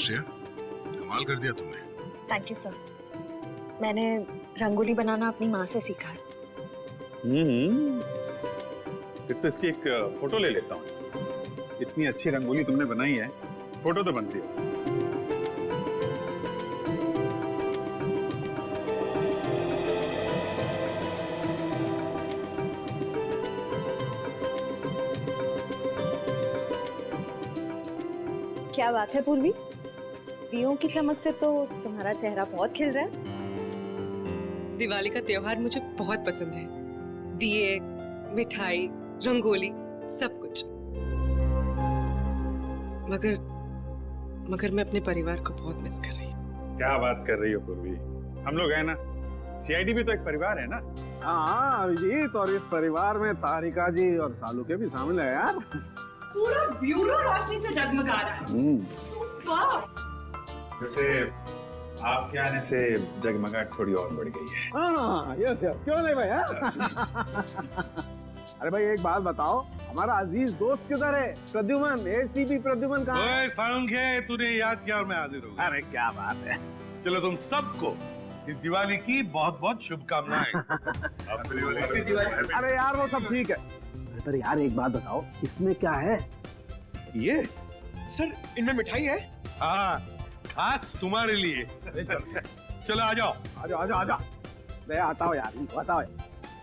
श्रेया, कमाल कर दिया तुमने। Thank you sir. मैंने रंगोली बनाना अपनी माँ से सीखा है। फिर तो इसकी एक फोटो ले लेता हूँ। इतनी अच्छी रंगोली तुमने बनाई है, फोटो तो बनती है। क्या बात है पूर्वी, दियों की चमक से तो तुम्हारा चेहरा बहुत खिल रहा है। दिवाली का त्योहार मुझे बहुत पसंद है। दिए, मिठाई, रंगोली, सब कुछ। मगर मैं अपने परिवार को बहुत मिस कर रही हूँ। क्या बात कर रही हो पूर्वी, हम लोग हैं ना, सीआईडी भी तो एक परिवार है ना। हाँ अभिजीत, और इस परिवार में तारिका जी और सालू के भी शामिल है यार। पूरा ब्यूरो रोशनी से जगमगा रहा है। सुपर। वैसे आपके आने से जगमगाहट थोड़ी और बढ़ गई है। हाँ यस यस, क्यों नहीं भाई। अरे भाई एक बात बताओ, हमारा अजीज दोस्त किधर है? प्रद्युमन, एसीपी प्रद्युमन कहाँ है? सालुंखे, तूने याद किया और मैं हाजिर हो गया। अरे क्या बात है। चलो तुम सबको इस दिवाली की बहुत बहुत शुभकामनाएं। अरे यार वो सब ठीक है, पर यार एक बात बताओ, इसमें क्या है? ये सर इनमें मिठाई है। हाँ, खास तुम्हारे लिए। चलो आ जाओ। आजा आजा आजा, दया आता हो यार, बताओ।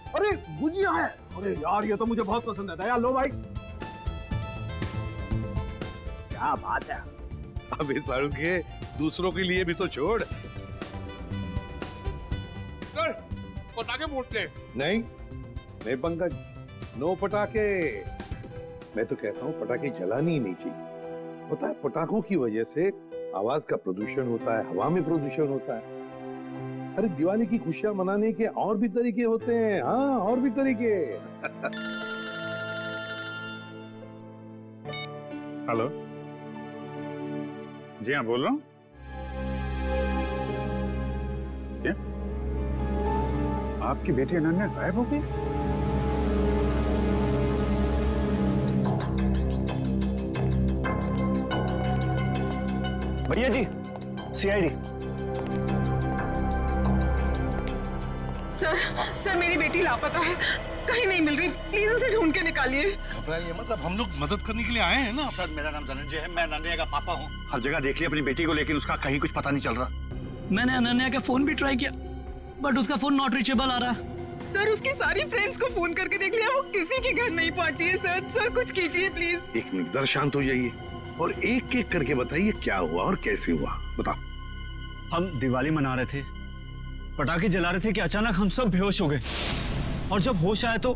अरे गुजिया है, अरे यार ये तो मुझे बहुत पसंद है। दया लो भाई। क्या बात है। अबे सालुंखे, दूसरों के लिए भी तो छोड़। सर पटाखे फूटते हैं। नहीं पंकज, नो पटाखे। मैं तो कहता हूँ पटाखे जलानी ही नहीं चाहिए। पता है पटाखों की वजह से आवाज का प्रदूषण होता है, हवा में प्रदूषण होता है। अरे दिवाली की खुशियां मनाने के और भी तरीके होते हैं। हाँ, और भी तरीके। हेलो, जी हाँ बोल रहा हूँ। क्या आपकी बेटी अनन्या गायब हो गई? भैया जी, सीआईडी। सर मेरी बेटी लापता है, कहीं नहीं मिल रही। प्लीज उसे ढूंढ के निकालिए। ये मतलब हम लोग मदद करने के लिए आए हैं ना। सर मेरा नाम धनंजय है, मैं अनन्या का पापा हूँ। हर जगह देख लिया अपनी बेटी को, लेकिन उसका कहीं कुछ पता नहीं चल रहा। मैंने अनन्या का फोन भी ट्राई किया, बट उसका फोन नॉट रीचेबल आ रहा है। सर उसकी सारी फ्रेंड्स को फोन करके देख लिया, वो किसी के घर नहीं पहुंची है। सर कुछ कीजिए प्लीज। एक मिनट, जरा शांत हो जाइए और एक एक करके बताइए क्या हुआ और कैसे हुआ। बताओ। हम दिवाली मना रहे थे, पटाखे जला रहे थे कि अचानक हम सब बेहोश हो गए, और जब होश आया तो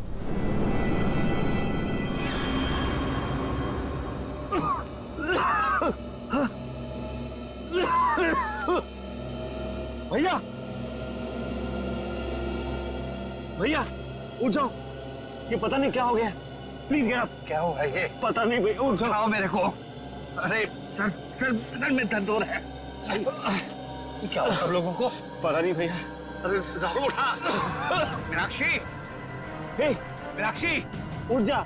भैया भैया उठ जाओ, ये पता नहीं क्या हो गया। Please get up. क्या हुआ ये? पता नहीं भैया, उठ जाओ मेरे को। अरे सर सर सर में दर्द हो रहा है। क्या हो सब लोगों को? पता नहीं भैया। अरे राहुल उठा। मीनाक्षी, हे मीनाक्षी उठ जा।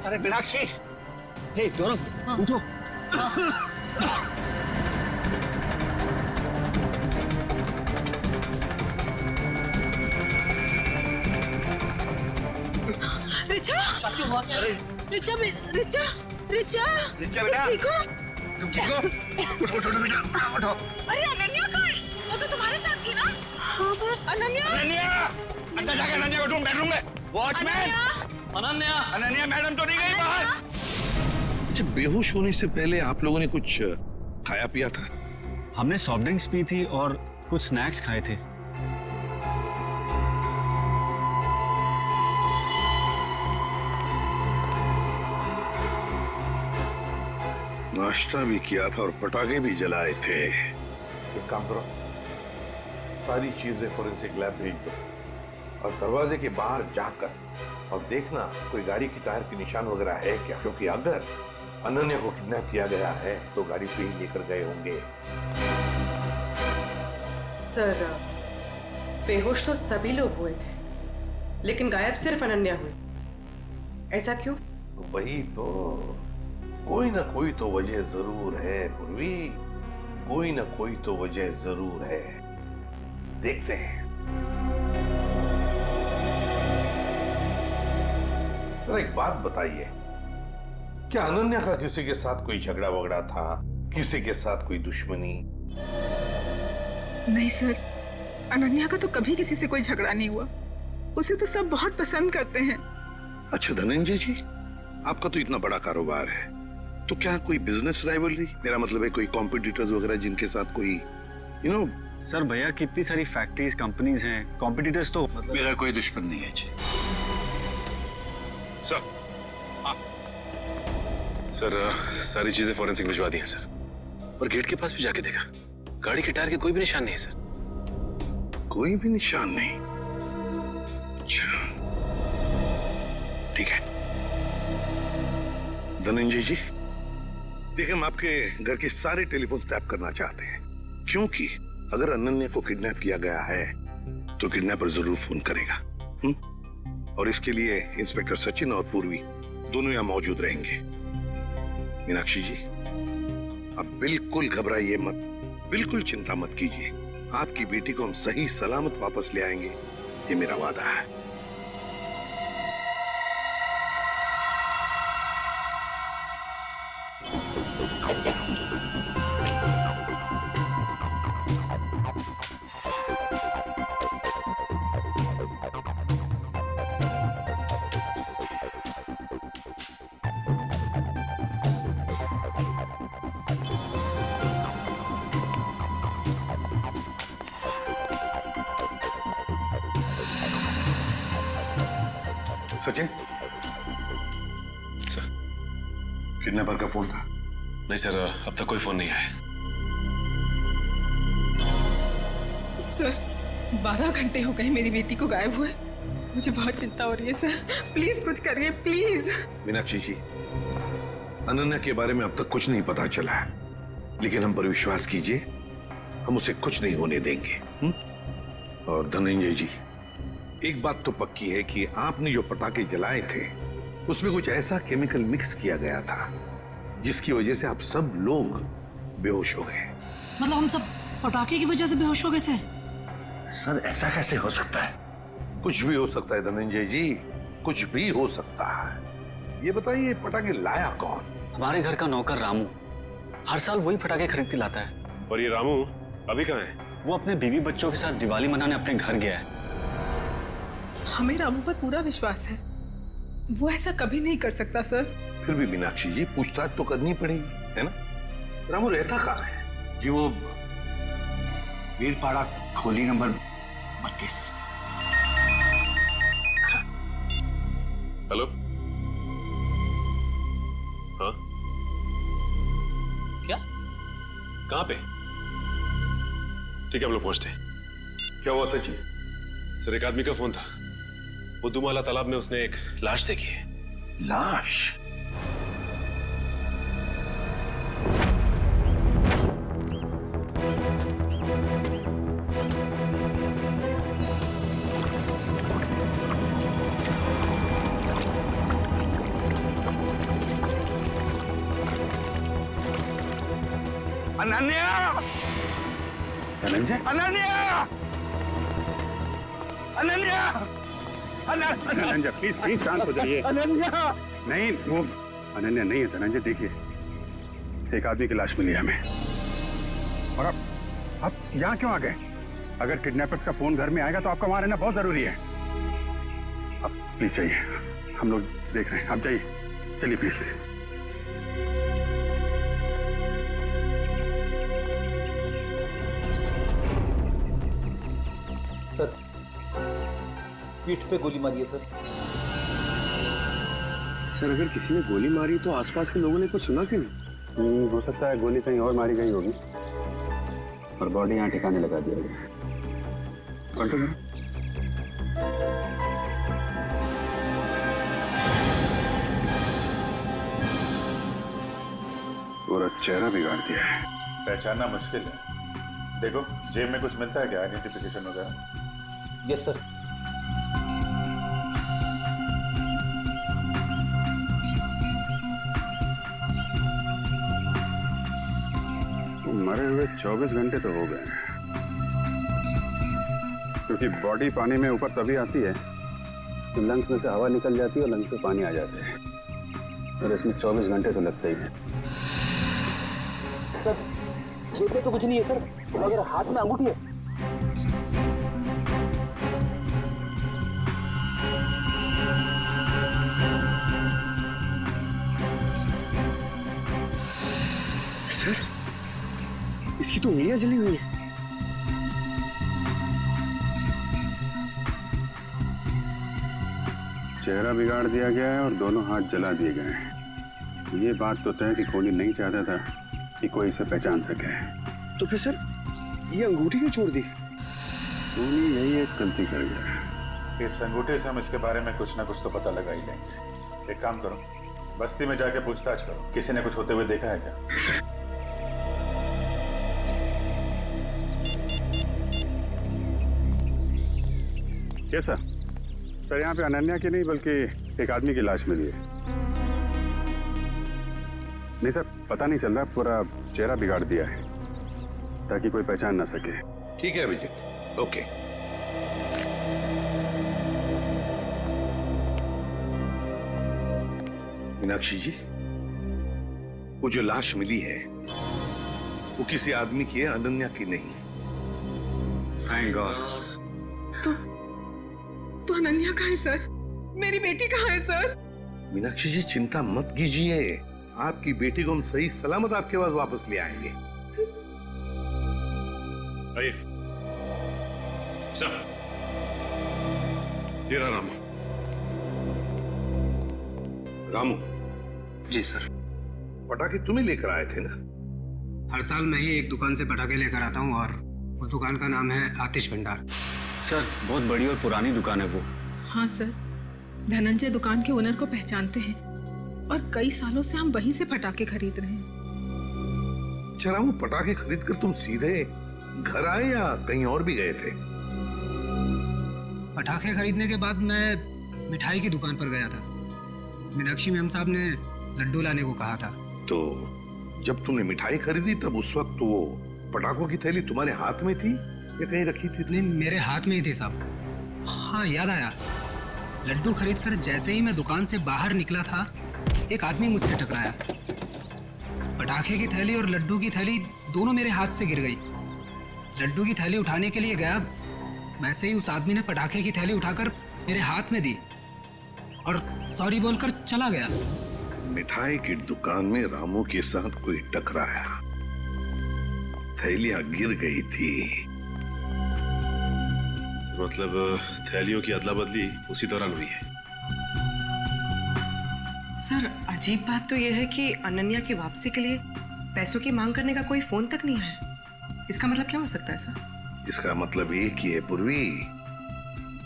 अरे मीनाक्षी। हे दोनों उठो। रिचा, रिचा, रिचा, रिचा, रिचा बेटा, ठीक हो? तुम ठीक हो? उठो बेटा, उठो। अरे अनन्या कहाँ है? वो तो तुम्हारे साथ थी ना? हाँ पर अनन्या। अनन्या, अंदर जाके अनन्या को ढूंढ, बेडरूम में। वॉचमैन, अनन्या मैडम तो नहीं गई बाहर? अच्छा, बेहोश होने से पहले आप लोगों ने कुछ खाया पिया था? हमने सॉफ्ट ड्रिंक्स पी थी और कुछ स्नैक्स खाए थे। नाश्ता भी किया था और पटाखे भी जलाए थे। एक काम करो, सारी चीजें फोरेंसिक लैब भेज दो और दरवाजे के बाहर जाकर और देखना कोई गाड़ी की टायर के निशान वगैरह है क्या, क्योंकि अगर अनन्या को किडनैप किया गया है तो गाड़ी से ही लेकर गए होंगे। सर बेहोश तो सभी लोग हुए थे, लेकिन गायब सिर्फ अनन्या हुई। ऐसा क्यों? वही तो, कोई ना कोई तो वजह जरूर है पूर्वी। कोई ना कोई तो वजह जरूर है, देखते हैं। जरा एक बात बताइए, क्या अनन्या का किसी के साथ कोई झगड़ा वगड़ा था, किसी के साथ कोई दुश्मनी? नहीं सर, अनन्या का तो कभी किसी से कोई झगड़ा नहीं हुआ। उसे तो सब बहुत पसंद करते हैं। अच्छा धनंजय जी, आपका तो इतना बड़ा कारोबार है, तो क्या कोई बिजनेस राइवलरी, मेरा मतलब है कोई कॉम्पिटिटर्स वगैरह जिनके साथ कोई सर भैया कितनी सारी फैक्ट्रीज कंपनीज हैं, कॉम्पिटिटर्स तो मेरा कोई दुश्मन नहीं है जी। सर सर सारी चीजें फॉरेंसिक भिजवा दी हैं सर, और गेट के पास भी जाके देखा, गाड़ी के टायर के कोई भी निशान नहीं है सर। कोई भी निशान नहीं? अच्छा ठीक है धनंजय जी, देखिए हम आपके घर के सारे टेलीफोन टैप करना चाहते हैं, क्योंकि अगर अनन्या को किडनैप किया गया है तो किडनैपर जरूर फोन करेगा। और इसके लिए इंस्पेक्टर सचिन और पूर्वी दोनों यहां मौजूद रहेंगे। मीनाक्षी जी, आप बिल्कुल घबराइए मत, बिल्कुल चिंता मत कीजिए, आपकी बेटी को हम सही सलामत वापस ले आएंगे, ये मेरा वादा है। सचिन, सर किडनैपर का फोन था? नहीं सर, अब तक कोई फोन नहीं आया। सर 12 घंटे हो गए मेरी बेटी को गायब हुए। मुझे बहुत चिंता हो रही है सर, प्लीज कुछ करिए प्लीज। मीनाक्षी जी, अनन्या के बारे में अब तक कुछ नहीं पता चला है, लेकिन हम पर विश्वास कीजिए, हम उसे कुछ नहीं होने देंगे। और धनंजय जी, एक बात तो पक्की है कि आपने जो पटाखे जलाए थे उसमें कुछ ऐसा केमिकल मिक्स किया गया था जिसकी वजह से आप सब लोग बेहोश हो गए। मतलब हम सब पटाखे की वजह से बेहोश हो गए थे? सर ऐसा कैसे हो सकता है? कुछ भी हो सकता है धनंजय जी, कुछ भी हो सकता है। ये बताइए पटाखे लाया कौन? हमारे घर का नौकर रामू हर साल वही पटाखे खरीद के लाता है। और ये रामू अभी कहाँ है? वो अपने बीवी बच्चों के साथ दिवाली मनाने अपने घर गया है। हमें रामू पर पूरा विश्वास है, वो ऐसा कभी नहीं कर सकता सर। फिर भी मीनाक्षी जी, पूछताछ तो करनी पड़ेगी, है ना? रामू रहता कहाँ है? जी वो वीरपाड़ा खोली नंबर 32। हेलो, हाँ क्या? कहाँ पे? ठीक है हम लोग पहुंचते हैं। क्या हुआ सचिन? सर एक आदमी का फोन था, बुद्धूमाला तालाब में उसने एक लाश देखी है। लाश? अनन्या! धनंजय, अनन्या! अनन्या! धनंजय प्लीज प्लीज शांत हो जाइए। अनन्या! नहीं, वो अनन्या नहीं है धनंजय। देखिए एक आदमी की लाश मिली है हमें, और आप यहाँ क्यों आ गए? अगर किडनैपर्स का फोन घर में आएगा तो आपका वहां रहना बहुत जरूरी है। आप प्लीज जाइए, हम लोग देख रहे हैं, आप जाइए, चलिए प्लीज। सर पीठ पे गोली मारी है सर। सर अगर किसी ने गोली मारी तो आसपास के लोगों ने कुछ सुना क्यों नहीं? हो सकता है गोली कहीं और मारी गई होगी और बॉडी यहाँ ठिकाने लगा दिया गया। कंट्रोल करो। पूरा चेहरा बिगाड़ दिया है। पहचानना मुश्किल है। देखो जेब में कुछ मिलता है क्या, आइडेंटिफिकेशन वगैरह? Yes sir. मरे हुए 24 घंटे तो हो गए, क्योंकि बॉडी पानी में ऊपर तभी आती है तो लंग्स में से हवा निकल जाती है और लंग्स में पानी आ जाते हैं, और इसमें 24 घंटे तो लगते ही हैं। सर जेब में तो कुछ नहीं है सर, मगर हाथ में अंगूठी है। सर, इसकी तो उंगलियां जली हुई है। चेहरा बिगाड़ दिया गया है और दोनों हाथ जला दिए गए हैं। ये बात तो तय कि कोहली नहीं चाहता था कि कोई इसे पहचान सके। तो फिर सर ये अंगूठी क्यों छोड़ दी? कोहली यही एक गलती कर गया। इस अंगूठे से हम इसके बारे में कुछ ना कुछ तो पता लगा ही लेंगे। एक काम करो, बस्ती में जाके पूछताछ करो, किसी ने कुछ होते हुए देखा है क्या? कैसा सर? यहाँ पे अनन्या की नहीं बल्कि एक आदमी की लाश मिली है। नहीं सर, पता नहीं चल रहा, पूरा चेहरा बिगाड़ दिया है ताकि कोई पहचान ना सके। ठीक है अभिजीत, ओके। मीनाक्षी जी, वो जो लाश मिली है वो किसी आदमी की है, अनन्या की नहीं। Thank God. तो अनन्या कहाँ है सर? मेरी बेटी कहाँ है सर? मीनाक्षी जी चिंता मत कीजिए, आपकी बेटी को हम सही सलामत आपके पास वापस ले आएंगे। आइए सर, ये रहा रामू। रामू जी सर। पटाखे तुम्हें लेकर आए थे ना? हर साल मैं ही एक दुकान से पटाखे लेकर आता हूँ और उस दुकान का नाम है आतिश भंडार। सर बहुत बड़ी और पुरानी दुकान है वो। हाँ सर, धनंजय दुकान के ओनर को पहचानते हैं और कई सालों से हम वहीं से पटाखे खरीद रहे हैं। अच्छा रामू, पटाखे खरीद कर तुम सीधे घर आए या कहीं और भी गए थे? पटाखे खरीदने के बाद मैं मिठाई की दुकान पर गया था। मीनाक्षी मैम साहब ने लड्डू लाने को कहा था। तो जब तुमने मिठाई खरीदी तब उस वक्त तो वो पटाखों की थैली तुम्हारे हाथ में थी या कहीं रखी थी? नहीं, मेरे हाथ में ही थी साहब। हाँ याद आया, लड्डू खरीदकर जैसे ही मैं दुकान से बाहर निकला था एक आदमी मुझसे टकराया। पटाखे की थैली और लड्डू की थैली दोनों मेरे हाथ से गिर गई। लड्डू की थैली उठाने के लिए गया, वैसे ही उस आदमी ने पटाखे की थैली उठाकर मेरे हाथ में दी और सॉरी बोलकर चला गया। मिठाई की दुकान में रामू के साथ कोई टकराया, थैलियां गिर गई थी। मतलब थैलियों की अदला बदली उसी दौरान हुई है। सर अजीब बात तो यह है कि अनन्या की वापसी के लिए पैसों की मांग करने का कोई फोन तक नहीं आया। इसका मतलब क्या हो सकता है सर? इसका मतलब एक ही है पूर्वी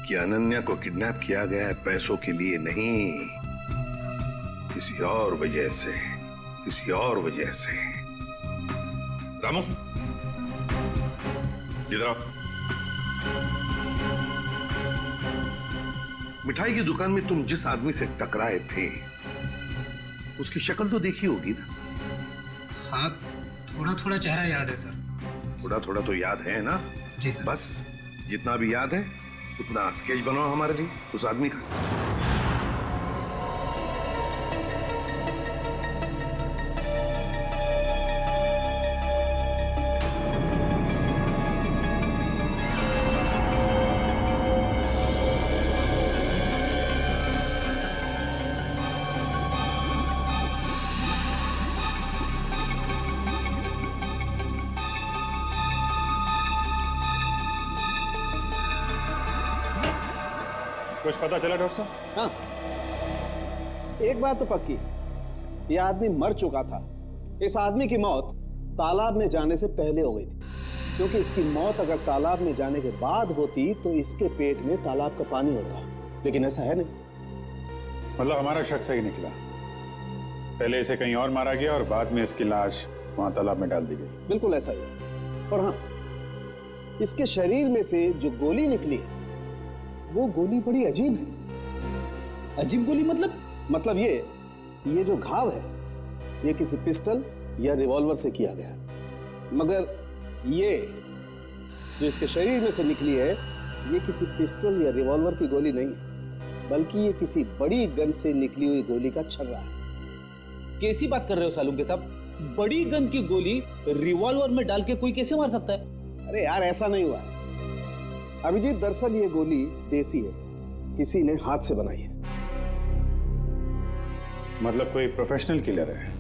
कि अनन्या को किडनैप किया गया है पैसों के लिए नहीं, किसी और वजह से, किसी और वजह से। रामू इधर आओ। मिठाई की दुकान में तुम जिस आदमी से टकराए थे उसकी शक्ल तो देखी होगी ना? हाँ, थोड़ा थोड़ा चेहरा याद है सर। थोड़ा थोड़ा तो याद है ना? जी सर। बस जितना भी याद है उतना स्केच बनाओ हमारे लिए उस आदमी का। कुछ पता चला डॉक्टर साहब? हाँ, एक बात तो पक्की, यह आदमी मर चुका था। इस आदमी की मौत तालाब में जाने से पहले हो गई थी, क्योंकि इसकी मौत अगर तालाब में जाने के बाद होती तो इसके पेट में तालाब का पानी होता, लेकिन ऐसा है नहीं। मतलब हमारा शक सही निकला, पहले इसे कहीं और मारा गया और बाद में इसकी लाश वहां तालाब में डाल दी गई। बिल्कुल ऐसा ही है। और हाँ, इसके शरीर में से जो गोली निकली वो गोली बड़ी अजीब है। अजीब गोली मतलब ये जो घाव है ये किसी पिस्टल या रिवॉल्वर से किया गया। मगर ये जो इसके शरीर में से निकली है, ये किसी पिस्टल या रिवॉल्वर की गोली नहीं है, बल्कि ये किसी बड़ी गन से निकली हुई गोली का छर्रा है। कैसी बात कर रहे हो सालुंके साहब? बड़ी गन की गोली रिवॉल्वर में डाल के कोई कैसे मार सकता है? अरे यार, ऐसा नहीं हुआ है अभिजीत। दरअसल ये गोली देसी है, किसी ने हाथ से बनाई है। मतलब कोई प्रोफेशनल किलर है?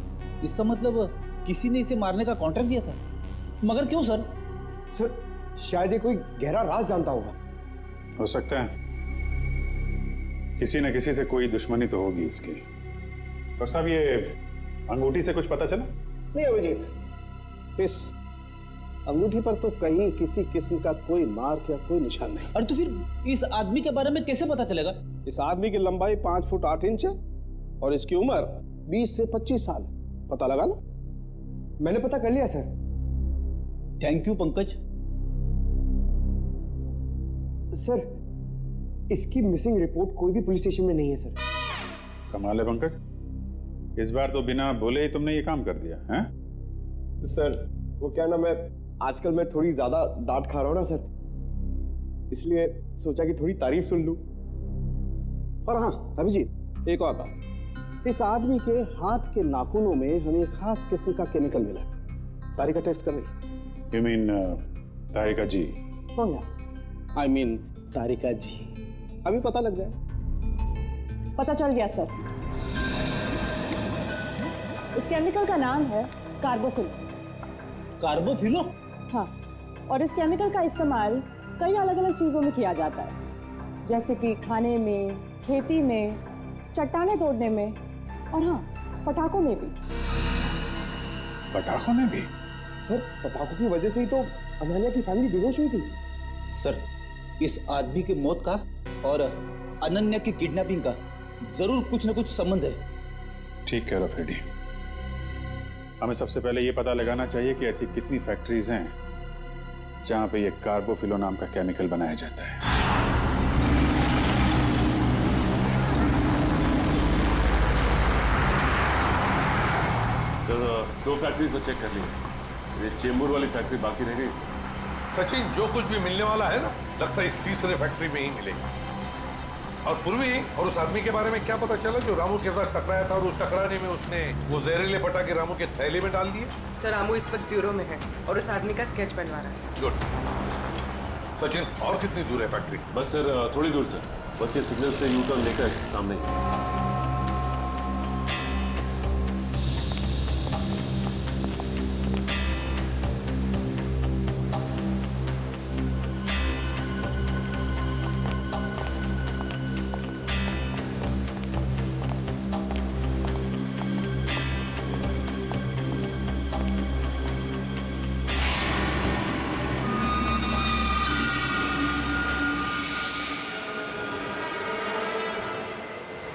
इसका मतलब किसी ने इसे मारने का कॉन्ट्रैक्ट दिया था। मगर क्यों सर? सर शायद ये कोई गहरा राज जानता होगा। हो सकता है, किसी न किसी से कोई दुश्मनी तो होगी इसकी। और साहब, ये अंगूठी से कुछ पता चला? नहीं अभिजीत, इस अंगूठी पर तो कहीं किसी किस्म का कोई मार्क या कोई निशान नहीं। अरे तो फिर इस आदमी के बारे में कैसे पता चलेगा? इस आदमी की लंबाई 5 फुट 8 इंच है और इसकी उम्र 20 से 25 साल। पता लगा लो। मैंने पता कर लिया sir. Thank you Pankaj. Sir इसकी मिसिंग रिपोर्ट कोई भी पुलिस स्टेशन में नहीं है सर। कमाल है पंकज, इस बार तो बिना बोले ही तुमने ये काम कर दिया है? सर वो क्या ना, मैं आजकल मैं थोड़ी ज्यादा डांट खा रहा हूँ ना सर, इसलिए सोचा कि थोड़ी तारीफ सुन लूं। पर हाँ अभिजीत, एक और बात, इस आदमी के हाथ के नाखूनों में हमें खास किस्म का केमिकल मिला। तारिका टेस्ट कर रही। You mean Tarika ji? I mean Tarika ji. अभी पता लग जाए। पता चल गया सर। इस केमिकल का नाम है कार्बोफिल। कार्बोफिलो? हाँ, और इस केमिकल का इस्तेमाल कई अलग अलग चीजों में किया जाता है, जैसे कि खाने में, खेती में, चट्टानें तोड़ने में और हाँ, पटाखों में भी। पटाखों में भी? सर पटाखों की वजह से ही तो अनन्या की फैमिली बेहोश हुई थी। सर इस आदमी की मौत का और अनन्या की किडनैपिंग का जरूर कुछ न कुछ संबंध है। ठीक कह रहा फ्रेडी। हमें सबसे पहले ये पता लगाना चाहिए कि ऐसी कितनी फैक्ट्रीज हैं जहां पे ये कार्बोफिलो नाम का केमिकल बनाया जाता है। दो फैक्ट्री से चेक कर लीजिए, ये चेंबूर वाली फैक्ट्री बाकी रह गई सर। सचिन, जो कुछ भी मिलने वाला है ना, लगता है इस तीसरे फैक्ट्री में ही मिलेगा। और पूर्वी और उस आदमी के बारे में क्या पता चला जो रामू के साथ टकराया था और उस टकराने में उसने वो जहरीले पटाखे रामू के थैले में डाल दिए? सर रामू इस वक्त ब्यूरो में है और उस आदमी का स्केच बनवा रहा है। गुड। सचिन, और कितनी दूर है फैक्ट्री? बस सर थोड़ी दूर सर, बस ये सिग्नल से यू टर्न लेकर सामने ही।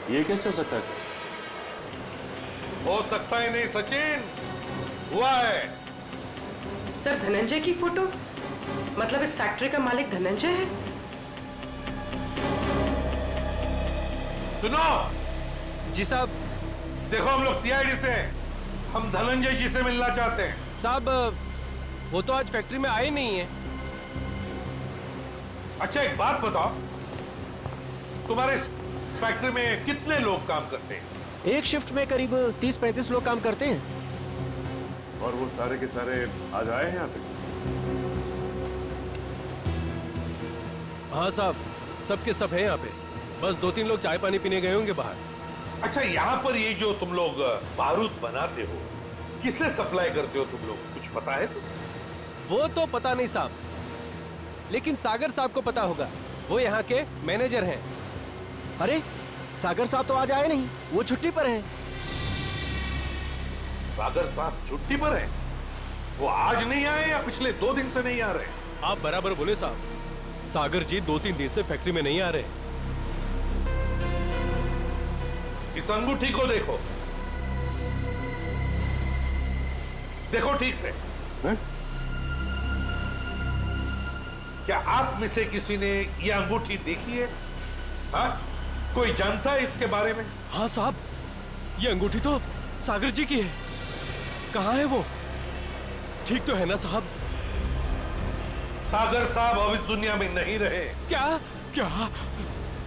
ये कैसे हो सकता है सर? हो सकता ही नहीं सचिन, हुआ है। सर धनंजय की फोटो, मतलब इस फैक्ट्री का मालिक धनंजय है? सुनो जी साहब। देखो, हम लोग सीआईडी से हैं, हम धनंजय जी से मिलना चाहते हैं। साहब वो तो आज फैक्ट्री में आए नहीं है। अच्छा एक बात बताओ, तुम्हारे फैक्ट्री में कितने लोग काम करते हैं? एक शिफ्ट में करीब 30-35 लोग काम करते हैं। और वो सारे के सारे आज आए हैं यहाँ पे? हाँ साहब, सब के सब हैं यहाँ पे, बस 2-3 लोग चाय पानी पीने गए होंगे बाहर। अच्छा, यहाँ पर ये जो तुम लोग बारूद बनाते हो, किससे सप्लाई करते हो तुम लोग, कुछ पता है? वो तो पता नहीं साहब, लेकिन सागर साहब को पता होगा, वो यहाँ के मैनेजर हैं। अरे सागर साहब तो आज आए नहीं, वो छुट्टी पर हैं। सागर साहब छुट्टी पर हैं? वो आज नहीं आए या पिछले 2 दिन से नहीं आ रहे? आप बराबर बोले साहब, सागर जी 2-3 दिन से फैक्ट्री में नहीं आ रहे। इस अंगूठी को देखो, देखो ठीक से। है? क्या आप में से किसी ने ये अंगूठी देखी है? हाँ? कोई जानता है इसके बारे में? हाँ साहब, ये अंगूठी तो सागर जी की है। कहाँ है वो? ठीक तो है ना साहब? सागर साहब अब इस दुनिया में नहीं रहे। क्या क्या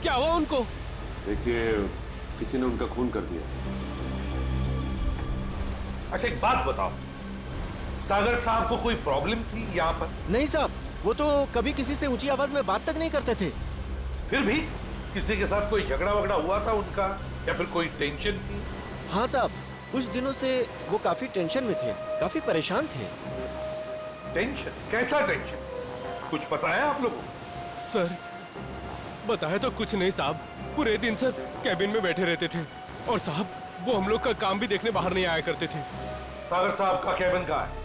क्या हुआ उनको? देखिए, किसी ने उनका खून कर दिया। अच्छा एक बात बताओ, सागर साहब को कोई प्रॉब्लम थी यहाँ पर? नहीं साहब, वो तो कभी किसी से ऊंची आवाज में बात तक नहीं करते थे। फिर भी किसी के साथ कोई झगड़ा वगड़ा हुआ था उनका, या फिर कोई टेंशन थी? हाँ साहब, कुछ दिनों से वो काफी टेंशन में थे, काफी परेशान थे। टेंशन? कैसा टेंशन? कुछ पता है आप लोगों? सर बताया तो कुछ नहीं साहब, पूरे दिन सर कैबिन में बैठे रहते थे और साहब वो हम लोग का काम भी देखने बाहर नहीं आया करते थे। सागर साहब का कैबिन कहाँ है?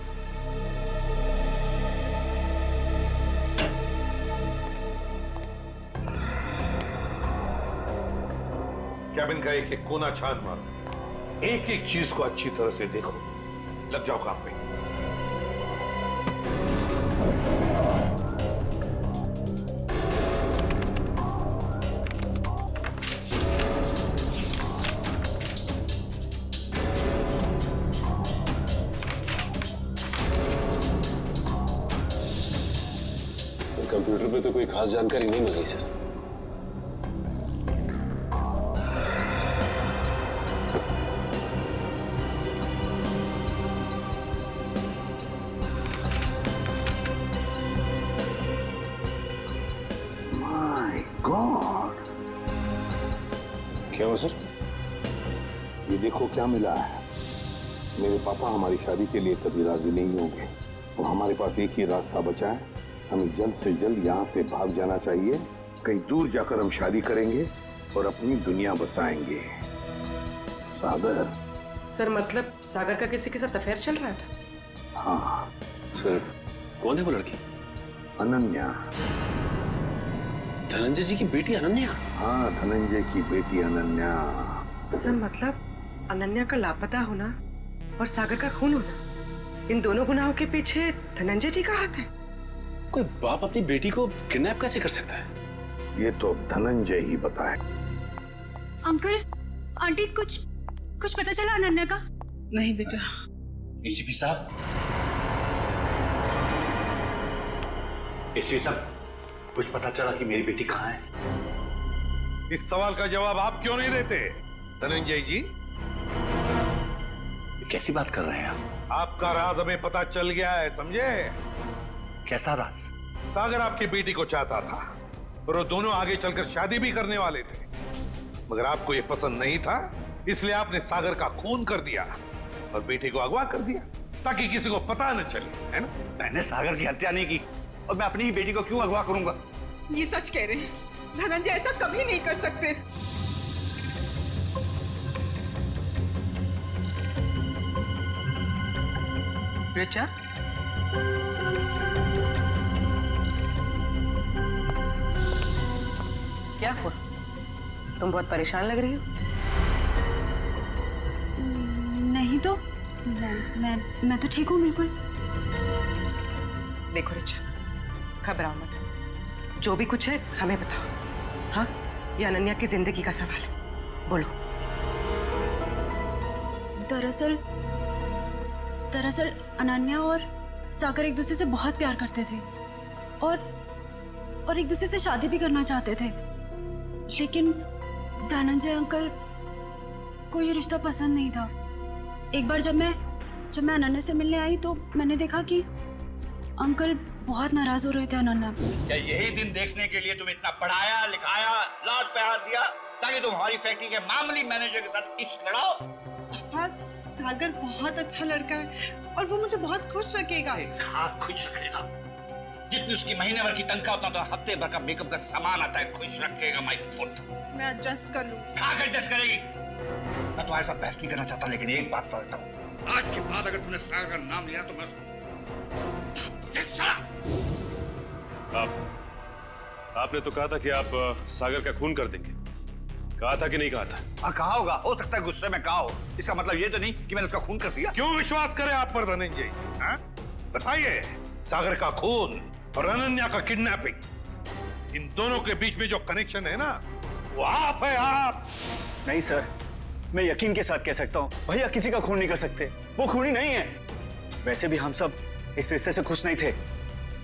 कैबिन का एक एक कोना छान मारो, एक एक चीज को अच्छी तरह से देखो, लग जाओ काम पे। कंप्यूटर पे तो कोई खास जानकारी नहीं मिल रही सर। गॉड, क्या हुआ सर? ये देखो क्या मिला है। मेरे पापा हमारी शादी के लिए कभी राजी नहीं होंगे और हमारे पास एक ही रास्ता बचा है, हमें जल्द से जल्द यहाँ से भाग जाना चाहिए। कहीं दूर जाकर हम शादी करेंगे और अपनी दुनिया बसाएंगे। सागर। सर मतलब सागर का किसी के साथ अफेयर चल रहा था? हाँ सर, कौन है वो लड़की? अनन्या। धनंजय जी की बेटी अनन्या? हाँ, धनंजय की बेटी अनन्या। सर मतलब अनन्या का लापता होना और सागर का खून होना, इन दोनों गुनाहों के पीछे धनंजय जी का हाथ है? कोई बाप अपनी बेटी को किडनैप कैसे कर सकता है? ये तो धनंजय ही बताए। अंकल, आंटी, कुछ पता चला अनन्या का? नहीं बेटा। एसीपी साहब, एसीपी साहब, कुछ पता चला कि मेरी बेटी कहाँ है? इस सवाल का जवाब आप क्यों नहीं देते धनंजय जी? कैसी बात कर रहे हैं आप? आपका राज हमें पता चल गया है, समझे? कैसा राज? सागर आपकी बेटी को चाहता था और वो दोनों आगे चलकर शादी भी करने वाले थे, मगर आपको ये पसंद नहीं था, इसलिए आपने सागर का खून कर दिया और बेटी को अगवा कर दिया ताकि किसी को पता न चले, है ना? मैंने सागर की हत्या नहीं की और मैं अपनी ही बेटी को क्यों अगवा करूंगा? ये सच कह रहे हैं, धनंजय ऐसा कभी नहीं कर सकते। रिचा, क्या हुआ? तुम बहुत परेशान लग रही हो। नहीं तो मैं तो ठीक हूँ बिल्कुल। देखो रिचा, घबराओ मत, जो भी कुछ है हमें बताओ। हाँ, ये अनन्या की जिंदगी का सवाल है, बोलो। दरअसल अनन्या और सागर एक दूसरे से बहुत प्यार करते थे और एक दूसरे से शादी भी करना चाहते थे, लेकिन धनंजय अंकल को ये रिश्ता पसंद नहीं था। एक बार जब मैं अनन्या से मिलने आई तो मैंने देखा कि अंकल बहुत नाराज हो रहे थे अनन्या। क्या यही दिन देखने के लिए तुम्हें इतना पढ़ाया लिखाया, लाड प्यार दिया ताकि तुम हमारी फैक्ट्री के मामूली मैनेजर के साथ इश्क लड़ाओ? पापा, सागर बहुत अच्छा लड़का है और वो मुझे बहुत खुश रखेगा। हाँ, खुश रखेगा। जितनी उसकी महीने भर की तनख्वाह उतना तो हफ्ते भर का मेकअप का सामान आता है। खुश रखेगा माय फुट। मैं एडजस्ट कर लूंगी। कहाँ का एडजस्ट करेगी? मैं तुम्हारे साथ बहस नहीं करना चाहता, लेकिन एक बात बता देता हूँ, आज के बाद अगर तुमने सागर का नाम लिया तो मैं आपने तो कहा था कि आप सागर का खून कर देंगे, कहा था कि नहीं कहा था? हाँ, कहा होगा, हो सकता है गुस्से में कहा हो। इसका मतलब ये तो नहीं कि मैंने उसका खून कर दिया। क्यों विश्वास करें आप पर धनंजय? बताइए, सागर का खून और अनन्या का किडनैपिंग, इन दोनों के बीच में जो कनेक्शन है ना, वो आप है, आप। नहीं सर, मैं यकीन के साथ कह सकता हूँ, भैया किसी का खून नहीं कर सकते, वो खूनी नहीं है। वैसे भी हम सब इस रिश्ते से खुश नहीं थे।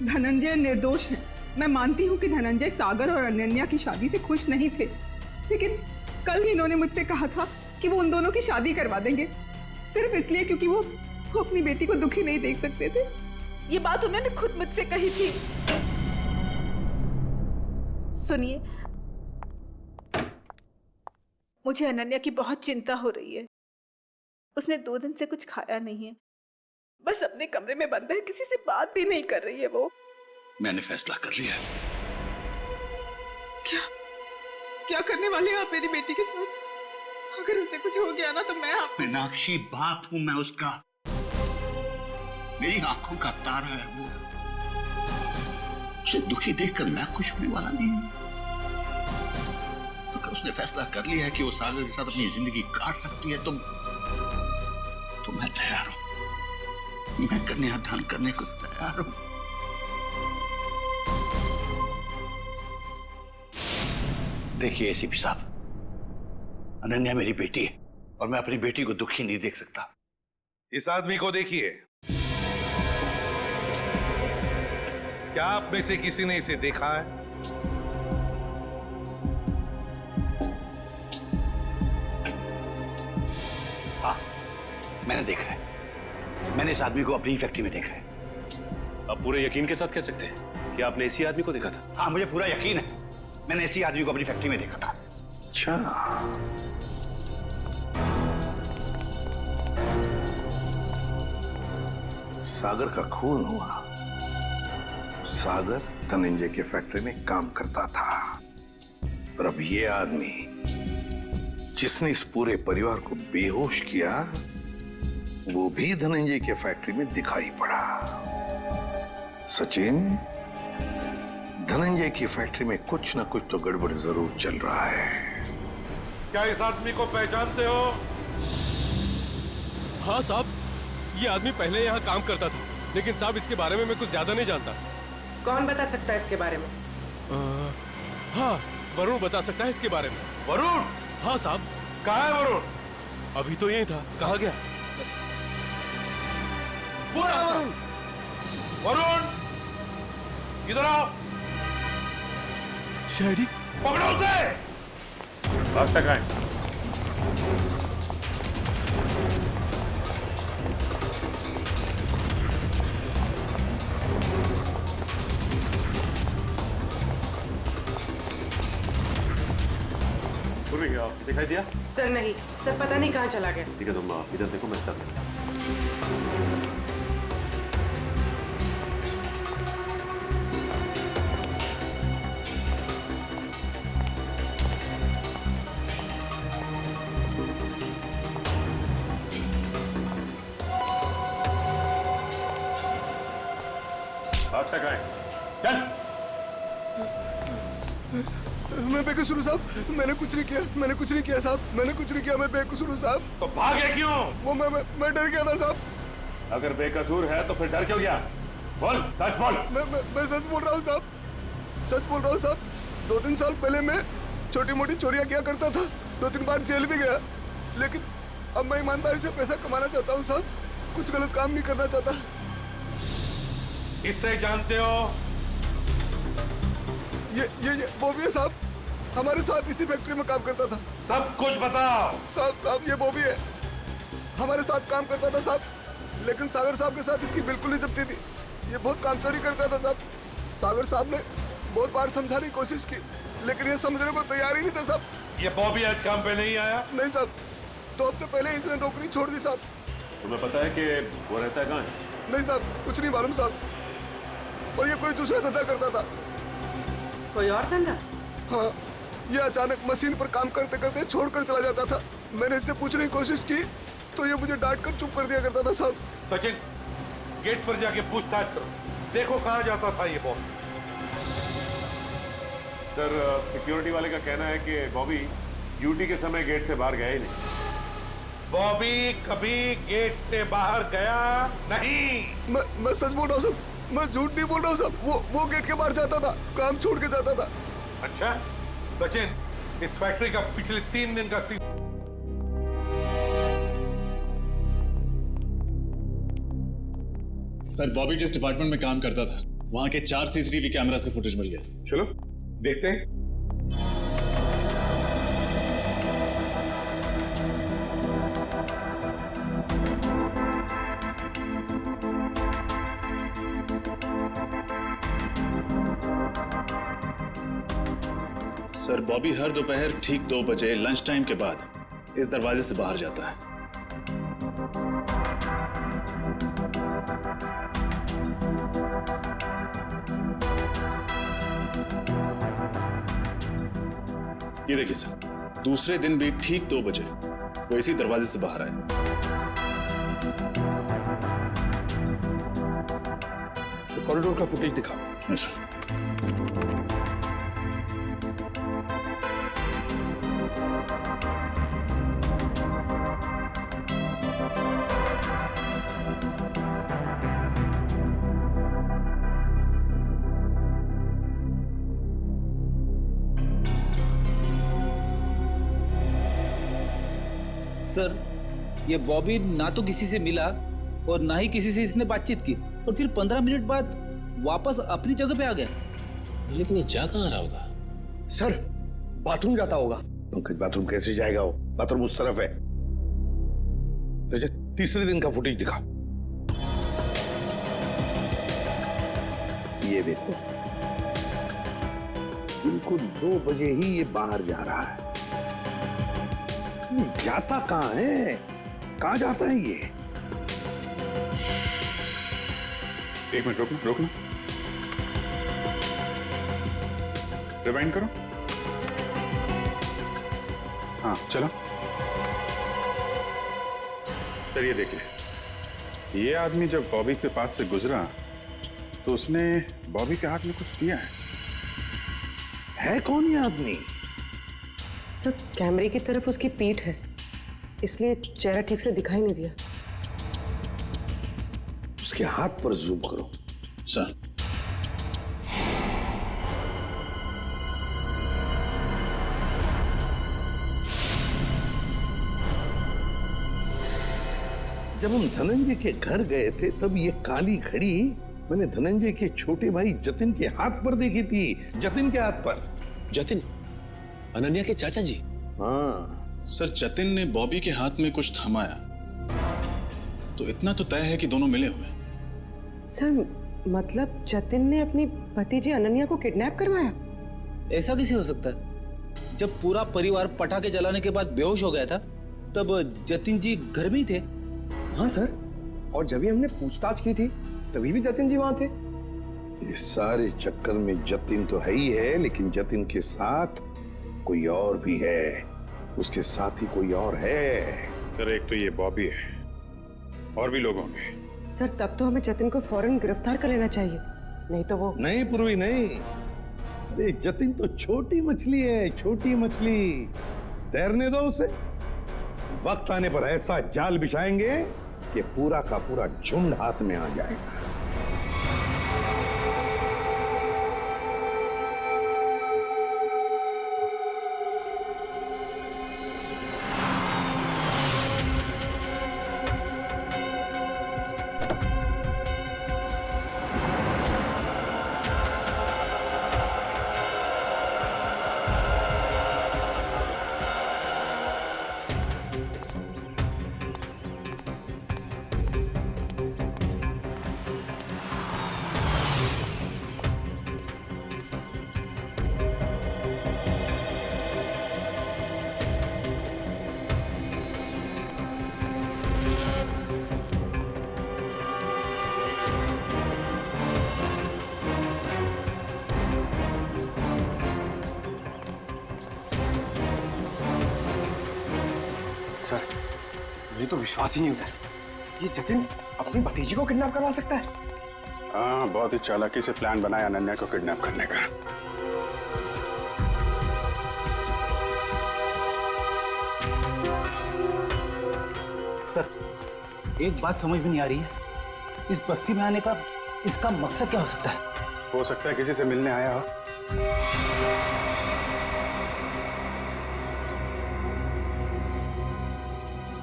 धनंजय निर्दोष है। मैं मानती हूँ कि धनंजय सागर और अनन्या की शादी से खुश नहीं थे, लेकिन कल ही इन्होंने मुझसे कहा था कि वो उन दोनों की शादी करवा देंगे, सिर्फ इसलिए क्योंकि वो अपनी बेटी को दुखी नहीं देख सकते थे। ये बात उन्होंने खुद मुझसे कही थी। सुनिए, मुझे अनन्या की बहुत चिंता हो रही है। उसने 2 दिन से कुछ खाया नहीं है, बस अपने कमरे में बंद है, किसी से बात भी नहीं कर रही है वो। मैंने फैसला कर लिया है। क्या करने वाले हैं आप मेरी बेटी के साथ? अगर उसे कुछ हो गया ना तो मैं आप मीनाक्षी, बाप हूं मैं उसका। मेरी आंखों का तारा है वो। उसे दुखी देखकर मैं खुश होने वाला नहीं हूं। अगर उसने फैसला कर लिया है कि वो सागर के साथ अपनी जिंदगी काट सकती है तो मैं तैयार हूं। मैं कन्यादान करने को तैयार हूं। देखिए एसीपी साहब, अनन्या मेरी बेटी है और मैं अपनी बेटी को दुखी नहीं देख सकता। इस आदमी को देखिए, क्या आप में से किसी ने इसे देखा है? हाँ, मैंने देखा है। मैंने इस आदमी को अपनी फैक्ट्री में देखा है। आप पूरे यकीन के साथ कह सकते हैं कि आपने इसी आदमी को देखा था? हाँ, मुझे पूरा यकीन है। मैंने इसी आदमी को अपनी फैक्ट्री में देखा था। अच्छा, सागर का खून हुआ। सागर धनंजय के फैक्ट्री में काम करता था और अब ये आदमी जिसने इस पूरे परिवार को बेहोश किया वो भी धनंजय के फैक्ट्री में दिखाई पड़ा। सचिन, धनंजय की फैक्ट्री में कुछ ना कुछ तो गड़बड़ जरूर चल रहा है। क्या इस आदमी को पहचानते हो? हाँ साहब, ये आदमी पहले यहाँ काम करता था, लेकिन साहब इसके बारे में मैं कुछ ज्यादा नहीं जानता। कौन बता सकता है इसके बारे में? हाँ, वरुण बता सकता है इसके बारे में। वरुण? हाँ साहब। कहाँ है वरुण? अभी तो यही था, कहाँ गया? वरुण, वरुण, इधर आओ। शहरी, पकड़ो उसे। आज तक आए। दिखाई दिया? सर नहीं, सर पता नहीं कहाँ चला गया। ठीक है, तुम इधर देखो, मैं स्तर आज तक आए। चल। मैं बेकसूर हूँ साहब, मैंने कुछ नहीं किया, मैंने कुछ नहीं किया साहब, मैंने कुछ नहीं किया, मैं बेकसूर हूँ साहब। तो भागे क्यों? वो मैं डर गया था साहब। अगर बेकसूर है तो फिर डर क्यों गया? बोल, सच बोल। मैं सच बोल रहा हूँ साहब, सच बोल रहा हूँ साहब। 2-3 साल पहले मैं छोटी मोटी चोरियां किया करता था, 2-3 बार जेल भी गया, लेकिन अब मैं ईमानदारी से पैसा कमाना चाहता हूँ साहब, कुछ गलत काम नहीं करना चाहता। इससे जानते हो? ये बॉबी है साहब, हमारे साथ इसी फैक्ट्री में काम करता था। सब कुछ बताओ। साहब ये बॉबी है, हमारे साथ काम करता था साहब, लेकिन सागर साहब के साथ इसकी बिल्कुल नहीं जमती थी। ये बहुत काम चोरी करता था साहब। सागर साहब ने बहुत बार समझाने की कोशिश की, लेकिन ये समझने को तैयार ही नहीं था साहब। ये बॉबी आज काम पे नहीं आया? नहीं साहब, 2 हफ्ते पहले इसने नौकरी छोड़ दी साहब। तुम्हें पता है कि वो रहता है कहाँ है? नहीं साहब, कुछ नहीं मालूम साहब, और ये कोई दूसरा धंधा करता था। कोई और धंधा? हाँ, ये अचानक मशीन पर काम करते करते छोड़कर चला जाता था। मैंने इससे पूछने की कोशिश की तो ये मुझे डांट कर चुप कर दिया करता था साहब। सचिन, गेट पर जाके पूछताछ करो, देखो कहाँ जाता था ये बॉस। सर, सिक्योरिटी वाले का कहना है कि बॉबी ड्यूटी के समय गेट से बाहर गया ही नहीं। बॉबी कभी गेट से बाहर गया नहीं। मैं सच बोल रहा हूँ साहब, मैं झूठ नहीं बोल रहा हूँ साहब। वो गेट के बाहर जाता था, काम छोड़ के जाता था। अच्छा सचिन, इस फैक्ट्री का पिछले 3 दिन का सर बॉबी जिस डिपार्टमेंट में काम करता था वहां के 4 सीसीटीवी कैमरास का फुटेज मिल गया। चलो देखते हैं। सर बॉबी हर दोपहर ठीक 2 बजे लंच टाइम के बाद इस दरवाजे से बाहर जाता है। ये देखिए सर, दूसरे दिन भी ठीक 2 बजे वो इसी दरवाजे से बाहर आए। तो कॉरिडोर का फुटेज दिखाओ। yes, sir. सर, ये बॉबी ना तो किसी से मिला और ना ही किसी से इसने बातचीत की और फिर 15 मिनट बाद वापस अपनी जगह पे आ गया। लेकिन ये जा कहाँ रहा होगा? सर बाथरूम जाता होगा। पंकज बाथरूम कैसे जाएगा वो? बाथरूम उस तरफ है। तो तीसरे दिन का फुटेज दिखा। ये देखो, बिल्कुल 2 बजे ही ये बाहर जा रहा है। जाता कहाँ है? कहाँ जाता है ये? एक मिनट रोकना। रिवाइंड करो। हाँ चलो। सर ये देखिए, ये आदमी जब बॉबी के पास से गुजरा तो उसने बॉबी के हाथ में कुछ दिया है कौन ये आदमी? सर कैमरे की तरफ उसकी पीठ है, इसलिए चेहरा ठीक से दिखाई नहीं दिया। उसके हाथ पर जूम करो। सर जब हम धनंजय के घर गए थे तब ये काली घड़ी मैंने धनंजय के छोटे भाई जतिन के हाथ पर देखी थी। जतिन के हाथ पर। जतिन अनन्या के चाचा जी? हाँ सर, जतिन ने बॉबी के हाथ में कुछ थमाया तो इतना तो तय है कि दोनों मिले हुए। सर मतलब जतिन ने अपनी भतीजी अनन्या को किडनैप करवाया? ऐसा कैसे हो सकता है? जब पूरा परिवार पटाखे जलाने के बाद बेहोश हो गया था तब जतिन जी घर में ही थे। हाँ सर, और जब भी हमने पूछताछ की थी तभी भी जतिन जी वहां थे। इस सारे चक्कर में जतिन तो है ही है, लेकिन जतिन के साथ कोई और भी है। उसके साथ ही कोई और है। सर एक तो ये बॉबी है, और भी लोग होंगे। सर तब तो हमें जतिन को फौरन गिरफ्तार कर लेना चाहिए, नहीं तो वो। नहीं पूर्वी नहीं, अरे जतिन तो छोटी मछली है, छोटी मछली। तैरने दो उसे। वक्त आने पर ऐसा जाल बिछाएंगे कि पूरा का पूरा झुंड हाथ में आ जाएगा। सर मुझे तो विश्वास ही नहीं होता है, ये जतिन अपनी भतीजी को किडनैप करवा सकता है। हाँ बहुत ही चालाकी से प्लान बनाया अनन्या को किडनैप करने का। सर एक बात समझ में नहीं आ रही है, इस बस्ती में आने का इसका मकसद क्या हो सकता है? हो सकता है किसी से मिलने आया हो।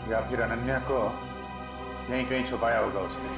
या फिर अनन्या को यहीं कहीं छुपाया होगा उसने।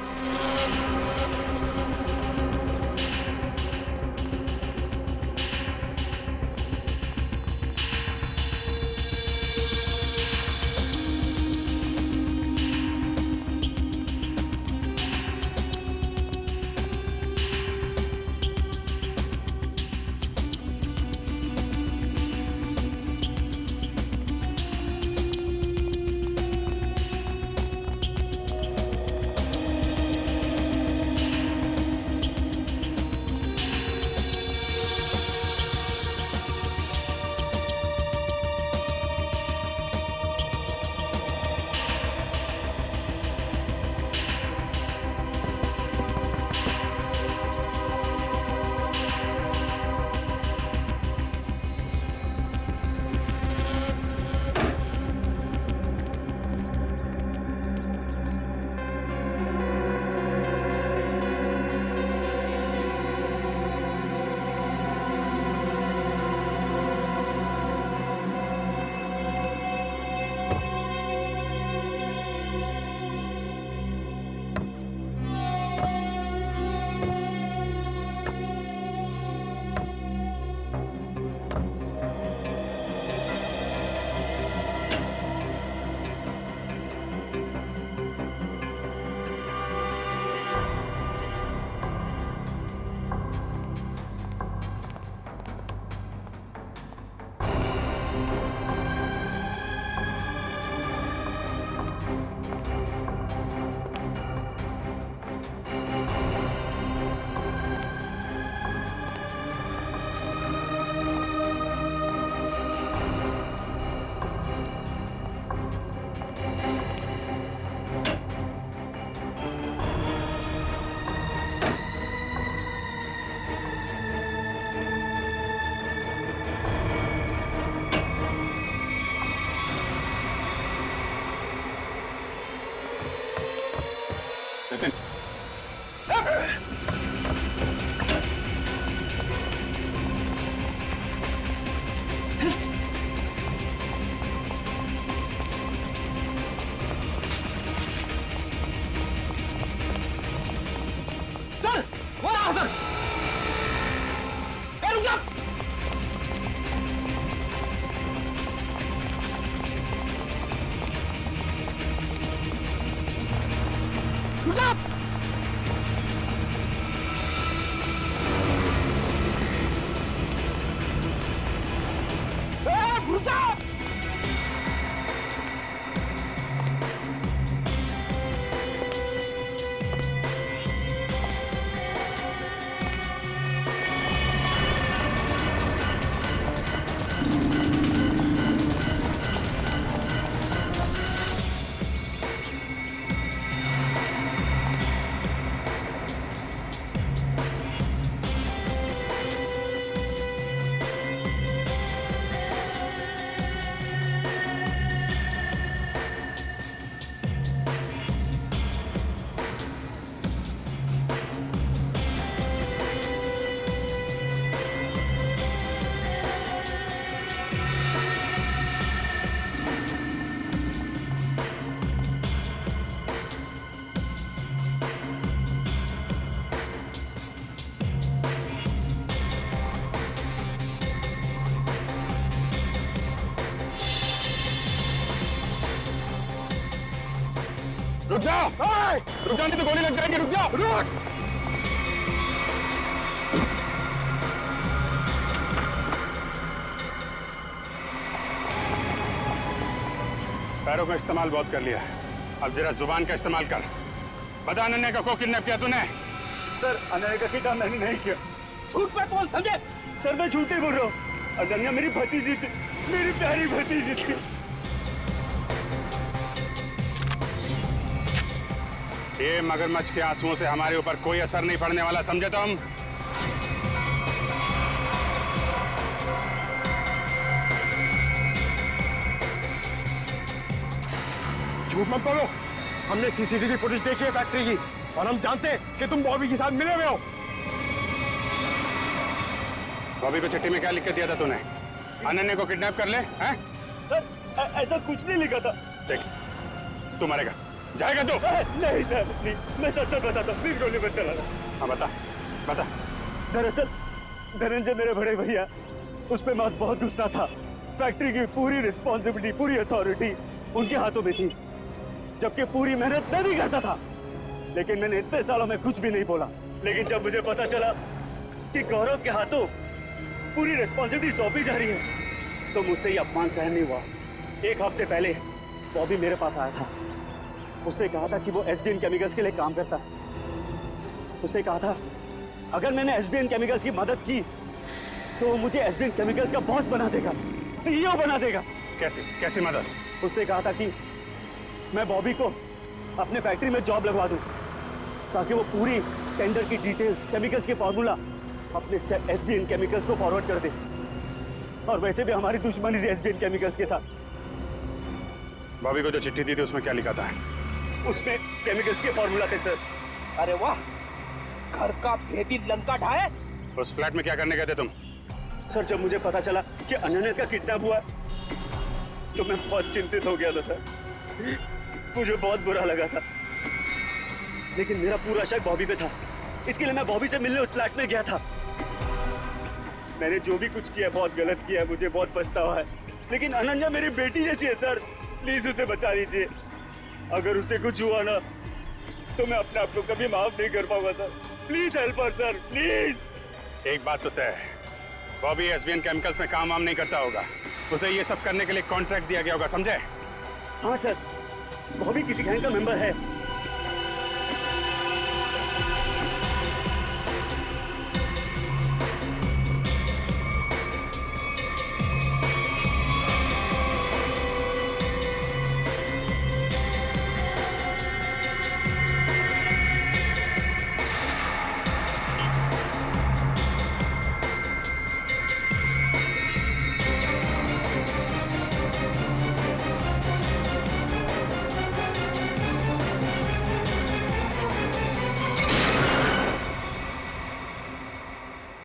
रुक जा! रुक जा, नहीं तो गोली लग जाएगी। रुक जा! रुक! पैरों का इस्तेमाल बहुत कर लिया है, अब जरा जुबान का इस्तेमाल कर। बता अनन्या का को किडनैप किया तूने? सर, अनन्या का किडनैप मैंने नहीं किया। झूठ पे बोल, समझे? सर, मैं झूठ ही बोल रहा हूँ। अनन्या मेरी भतीजी थी, मेरी प्यारी भतीजी थी। ये मगरमच्छ के आंसुओं से हमारे ऊपर कोई असर नहीं पड़ने वाला, समझे तुम? झूठ मत बोलो, हमने सीसीटीवी फुटेज देखी है फैक्ट्री की और हम जानते हैं कि तुम बॉबी के साथ मिले हुए हो। बॉबी को चिट्ठी में क्या लिख के दिया था तूने? अनन्या को किडनैप कर ले, हैं? सर, ऐसा कुछ नहीं लिखा था। देख, तू मरेगा, जाएगा तो? नहीं सर, नहीं, मैं सच सच बताता हूँ, प्लीज गोली मत चलाना। हाँ बता बता। दरअसल धनंजय मेरे बड़े भैया, उस पे मैं बहुत गुस्सा था। फैक्ट्री की पूरी रिस्पॉन्सिबिलिटी, पूरी अथॉरिटी उनके हाथों में थी, जबकि पूरी मेहनत मैं भी करता था। लेकिन मैंने इतने सालों में कुछ भी नहीं बोला। लेकिन जब मुझे पता चला कि गौरव के हाथों पूरी रिस्पॉन्सिबिलिटी सौंपी जा रही है, तो मुझसे ये अपमान सहन नहीं हुआ। एक हफ्ते पहले बॉबी मेरे पास आया था। उसने कहा था कि वो एसबीएन केमिकल्स के लिए काम करता है। उसने कहा था अगर मैंने एसबीएन केमिकल्स की मदद की तो वो मुझे एसबीएन केमिकल्स का बॉस बना देगा, सीईओ बना देगा। कैसे कैसे मदद? उसने कहा था कि मैं बॉबी को अपने फैक्ट्री में जॉब लगवा दूं, ताकि वो पूरी टेंडर की डिटेल्स, केमिकल्स के फॉर्मूला अपने एसबीएन केमिकल्स को फॉरवर्ड कर दे। और वैसे भी हमारी दुश्मनी थी एसबीएन केमिकल्स के साथ। बॉबी को जो चिट्ठी दी थी उसमें क्या लिखा था? उसमें केमिकल्स के फॉर्मूला थे सर। अरे वाह, घर का भेदी लंका ढाए। उस फ्लैट में क्या करने गए थे तुम? सर जब मुझे पता चला कि अनन्या का किडनैप हुआ तो मैं बहुत चिंतित हो गया था सर। मुझे बहुत बुरा लगा था, लेकिन मेरा पूरा शक बॉबी पे था। इसके लिए मैं बॉबी से मिलने उस फ्लैट में गया था। मैंने जो भी कुछ किया बहुत गलत किया है, मुझे बहुत पछतावा है। लेकिन अनन्या मेरी बेटी जैसी है सर, प्लीज उसे बचा लीजिए। अगर उससे कुछ हुआ ना तो मैं अपने आप को कभी माफ नहीं कर पाऊंगा sir. Please help us sir, please. एक बात तो तय है, बॉबी एसबीएन केमिकल्स में काम वाम नहीं करता होगा। उसे ये सब करने के लिए कॉन्ट्रैक्ट दिया गया होगा, समझे? हाँ सर, बॉबी किसी गैंग का मेंबर है।